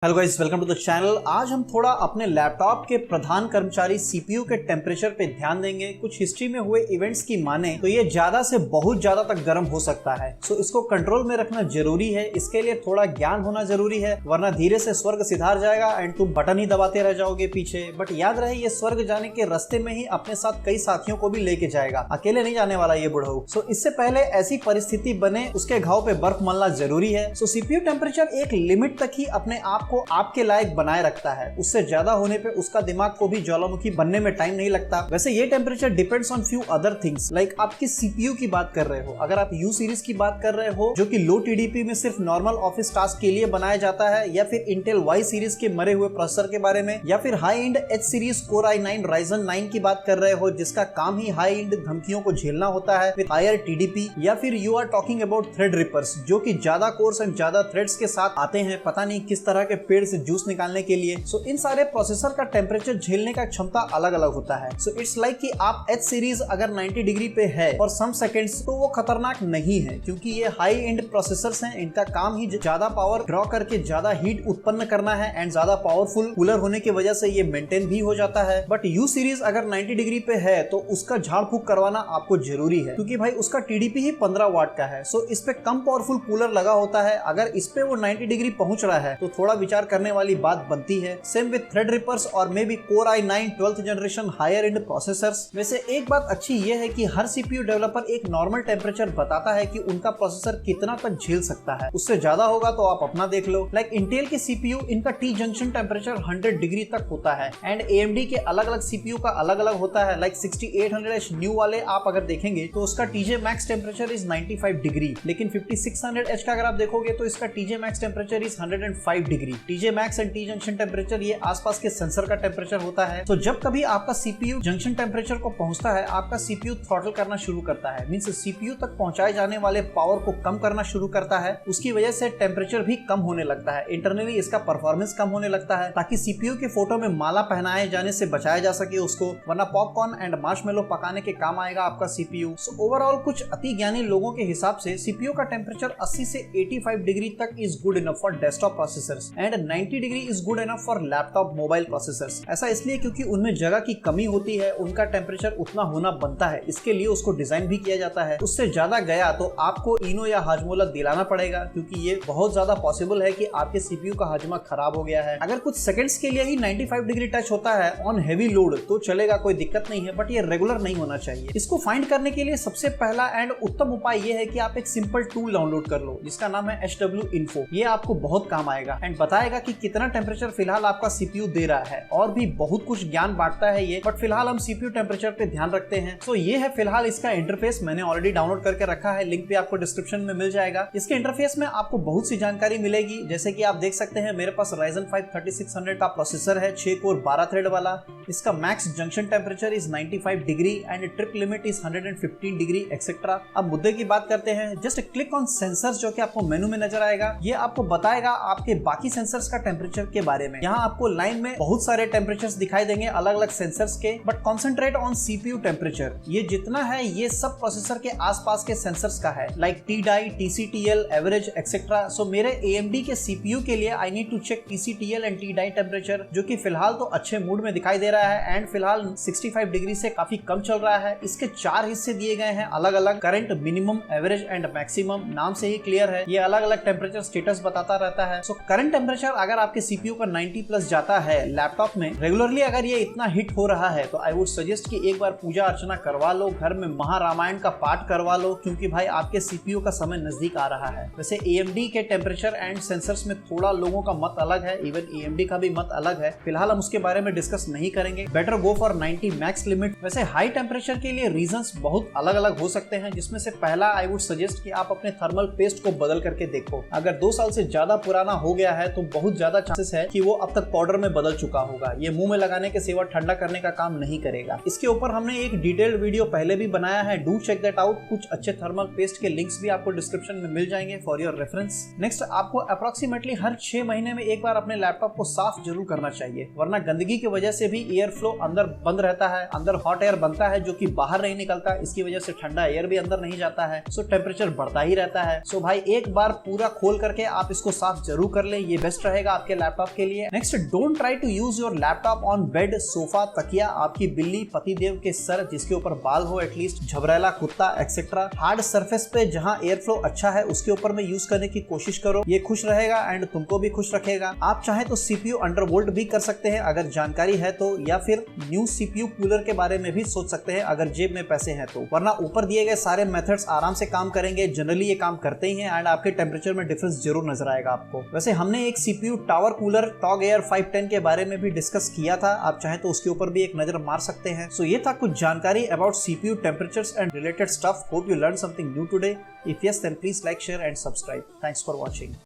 Hello guys, welcome to the channel. आज हम थोड़ा अपने लैपटॉप के प्रधान कर्मचारी सीपीयू के टेम्परेचर पे ध्यान देंगे। कुछ हिस्ट्री में हुए इवेंट्स की माने तो ये ज्यादा से बहुत ज्यादा तक गर्म हो सकता है, सो इसको कंट्रोल में रखना जरूरी है। इसके लिए थोड़ा ज्ञान होना जरूरी है, वरना धीरे से स्वर्ग सिधार जाएगा एंड तुम बटन ही दबाते रह जाओगे पीछे। बट याद रहे, ये स्वर्ग जाने के रास्ते में ही अपने साथ कई साथियों को भी लेके जाएगा, अकेले नहीं जाने वाला ये बुढ़ऊ। सो इससे पहले ऐसी परिस्थिति बने उसके घाव पे बर्फ मलना जरूरी है। सो सीपीयू टेम्परेचर एक लिमिट तक ही अपने आप को आपके लायक बनाए रखता है। उससे ज्यादा होने पे उसका दिमाग को भी ज्वालामुखी बनने में टाइम नहीं लगता। वैसे ये temperature depends on few other things, like आप किस सीपीयू की बात कर रहे हो। अगर आप यू सीरीज की बात कर रहे हो जो कि लो टीडीपी में सिर्फ नॉर्मल ऑफिस टास्क के लिए बनाया जाता है, या फिर इंटेल वाई सीरीज के मरे हुए प्रोसेसर के बारे में, या फिर high and H series core i9 Ryzen 9 की बात कर रहे हो जिसका काम ही हाई एंड धमकियों को झेलना होता है विद हायर टीडीपी, या फिर you are talking about Threadrippers जो कि ज्यादा कोर्स एंड ज्यादा थ्रेड्स के साथ आते हैं, पता नहीं किस तरह के पेड़ से जूस निकालने के लिए। सो इन सारे प्रोसेसर का टेम्परेचर झेलने का क्षमता अलग अलग होता है। सो इट्स लाइक कि आप एच सीरीज अगर 90 डिग्री पे है फॉर सम सेकंड्स तो वो खतरनाक नहीं है, क्योंकि ये हाई एंड प्रोसेसर्स हैं। इनका काम ही ज्यादा पावर ड्रॉ करके ज्यादा हीट उत्पन्न करना है एंड ज्यादा पावरफुल कूलर होने की वजह से ये मेंटेन भी हो जाता है। बट यू सीरीज अगर 90 डिग्री पे है तो उसका झाड़ फूक करवाना आपको जरूरी है, क्योंकि भाई उसका टीडीपी ही 15 वाट का है। सो इस पे कम पावरफुल कूलर लगा होता है। अगर इस पे वो 90 डिग्री पहुंच रहा है तो थोड़ा विचार करने वाली बात बनती है। सेम विद थ्रेड रिपर्स और maybe core i9 12th generation higher end processors. वैसे एक बात अच्छी ये है कि हर सीपीयू डेवलपर एक नॉर्मल टेम्परेचर बताता है कि उनका प्रोसेसर कितना तक झेल सकता है। उससे ज्यादा होगा तो आप अपना देख लो। लाइक इंटेल के सीपीयू, इनका टी जंक्शन टेम्परेचर 100 डिग्री तक होता है एंड एएमडी के अलग अलग सीपीयू का अलग अलग होता है। लाइक 6800H न्यू वाले आप अगर देखेंगे तो उसका TJ max temperature is 95 degree, लेकिन 5600H का अगर आप देखोगे तो इसका TJ max temperature is 105 degree. TJ max and T junction temperature ये आसपास के सेंसर का टेम्परेचर होता है। तो जब कभी आपका सीपीयू जंक्शन टेम्परेचर को पहुंचता है, आपका सीपीयू थ्रॉटल करना शुरू करता है, मींस सीपीयू तक पहुंचाए जाने वाले पावर को कम करना शुरू करता है। उसकी वजह से टेम्परेचर भी कम होने लगता है, इंटरनली इसका परफॉर्मेंस कम होने लगता है, ताकि सीपीयू के फोटो में माला पहनाए जाने से बचाया जा सके उसको, वरना पॉपकॉर्न एंड मार्शमेलो पकाने के काम आएगा आपका सीपीयू। सो ओवरऑल कुछ अति ज्ञानी लोगों के हिसाब से सीपीयू का टेम्परेचर 80 से 85 डिग्री तक is good enough for desktop processors and 90 degree is good enough for laptop mobile processors. ऐसा इसलिए क्योंकि उनमें जगह की कमी होती है, उनका टेम्परेचर उतना होना बनता है, इसके लिए उसको डिजाइन भी किया जाता है। उससे ज्यादा गया तो आपको इनो या हाजमोला दिलाना पड़ेगा, क्योंकि ये बहुत ज्यादा पॉसिबल है कि आपके सीपीयू का हाजमा खराब हो गया है। अगर कुछ सेकंड्स के लिए ही 95 डिग्री टच होता है ऑन हेवी लोड तो चलेगा, कोई दिक्कत नहीं है, बट ये रेगुलर नहीं होना चाहिए। इसको फाइंड करने के लिए सबसे पहला एंड उत्तम उपाय ये है कि आप एक सिंपल टूल डाउनलोड कर लो जिसका नाम है HW Info। ये आपको बहुत काम आएगा एंड बताएगा कि कितना टेम्परेचर फिलहाल आपका सीपीयू दे रहा है, और भी बहुत कुछ ज्ञान बांटता है ये, बट फिलहाल हम सीपीयू टेम्परेचर पे ध्यान रखते हैं। तो ये है फिलहाल इसका इंटरफेस, मैंने ऑलरेडी डाउनलोड करके रखा है, लिंक भी आपको डिस्क्रिप्शन में मिल जाएगा। इसके इंटरफेस में आपको बहुत सी जानकारी मिलेगी, जैसे कि आप देख सकते हैं मेरे पास Ryzen 5 3600 का प्रोसेसर है, 6 कोर 12 थ्रेड वाला। इसका max junction temperature is 95 degree and trip limit is 115 degree etcetera. अब मुद्दे की बात करते हैं। जस्ट क्लिक ऑन सेंसर्स जो कि आपको मेनू में नजर आएगा, ये आपको बताएगा आपके बाकी सेंसर्स का टेम्परेचर के बारे में। यहाँ आपको लाइन में बहुत सारे टेम्परेचर्स दिखाई देंगे अलग अलग सेंसर्स के, but concentrate on CPU temperature. ये जितना है ये सब प्रोसेसर के आसपास के सेंसर्स का है, like TDI, TCTL, average etcetera. So मेरे AMD के सीपीयू के लिए I need to check TCTL and TDI temperature, जो कि फिलहाल तो अच्छे मूड में दिखाई दे रहा है एंड फिलहाल 65 डिग्री से काफी कम चल रहा है। इसके 4 हिस्से दिए गए हैं अलग अलग, current, minimum, average and maximum. नाम से ही क्लियर है, ये अलग अलग टेम्परेचर स्टेटस बताता रहता है। सो करंट टेम्परेचर अगर आपके सीपीयू का 90 प्लस जाता है लैपटॉप में रेगुलरली, अगर ये इतना हिट हो रहा है तो आई वुड सजेस्ट कि एक बार पूजा अर्चना करवा लो, घर में महारामायण का पाठ करवा लो, क्योंकि भाई आपके सीपीयू का समय नजदीक आ रहा है। वैसे AMD के टेम्परेचर एंड सेंसर्स में थोड़ा लोगों का मत अलग है, इवन AMD का भी मत अलग है, फिलहाल हम उसके बारे में डिस्कस नहीं करेंगे। Better go for 90 max limit. वैसे हाई टेम्परेचर के लिए रीजंस बहुत अलग अलग हो सकते हैं, जिसमें से पहला आई वुड सजेस्ट कि आप अपने थर्मल पेस्ट को बदल करके देखो। अगर 2 साल से ज्यादा पुराना हो गया है तो बहुत ज्यादा चांसेस है कि वो अब तक पाउडर में बदल चुका होगा। ये मुंह में लगाने के सिवा ठंडा करने का काम नहीं करेगा। इसके ऊपर हमने एक डिटेल्ड वीडियो पहले भी बनाया है, डू चेक दैट आउट। कुछ अच्छे थर्मल पेस्ट के लिंक्स भी आपको डिस्क्रिप्शन में मिल जाएंगे फॉर योर रेफरेंस। नेक्स्ट, आपको अप्रोक्सीमेटली हर 6 महीने में एक बार अपने लैपटॉप को साफ जरूर करना चाहिए, वरना गंदगी की वजह से भी एयर फ्लो अंदर बंद रहता है, अंदर हॉट एयर बनता है जो कि बाहर नहीं निकलता, इसकी वजह से ठंडा एयर भी अंदर नहीं जाता है। सो टेम्परेचर बढ़ता ही रहता है। सो भाई एक बार पूरा खोल करके आप इसको साफ जरूर कर ले, ये बेस्ट रहेगा आपके लैपटॉप के लिए। Next, don't try to use your laptop on bed, sofa, तकिया, आपकी बिल्ली, पतिदेव के सर जिसके ऊपर बाल हो एटलीस्ट, झबरेला कुत्ता एक्सेट्रा। हार्ड सरफेस पे जहां एयर फ्लो अच्छा है उसके ऊपर में यूज करने की कोशिश करो, ये खुश रहेगा एंड तुमको भी खुश रखेगा। आप चाहे तो सीपीयू अंडरवोल्ट भी कर सकते हैं अगर जानकारी है तो, या फिर न्यू सीपीयू कूलर के बारे में भी सोच सकते हैं अगर जेब में पैसे हैं तो, वरना ऊपर दिए गए सारे मेथड्स आराम से काम करेंगे, जनरली ये काम करते ही हैं एंड आपके टेम्परेचर में डिफरेंस जरूर नजर आएगा आपको। वैसे हमने एक सीपीयू टावर कूलर टॉग एयर 510 के बारे में भी डिस्कस किया था, आप चाहे तो उसके ऊपर भी एक नजर मार सकते हैं। सो ये था कुछ जानकारी about CPU temperatures and related stuff. Hope you learn something new today. If yes, then please like, share and subscribe. Thanks for watching.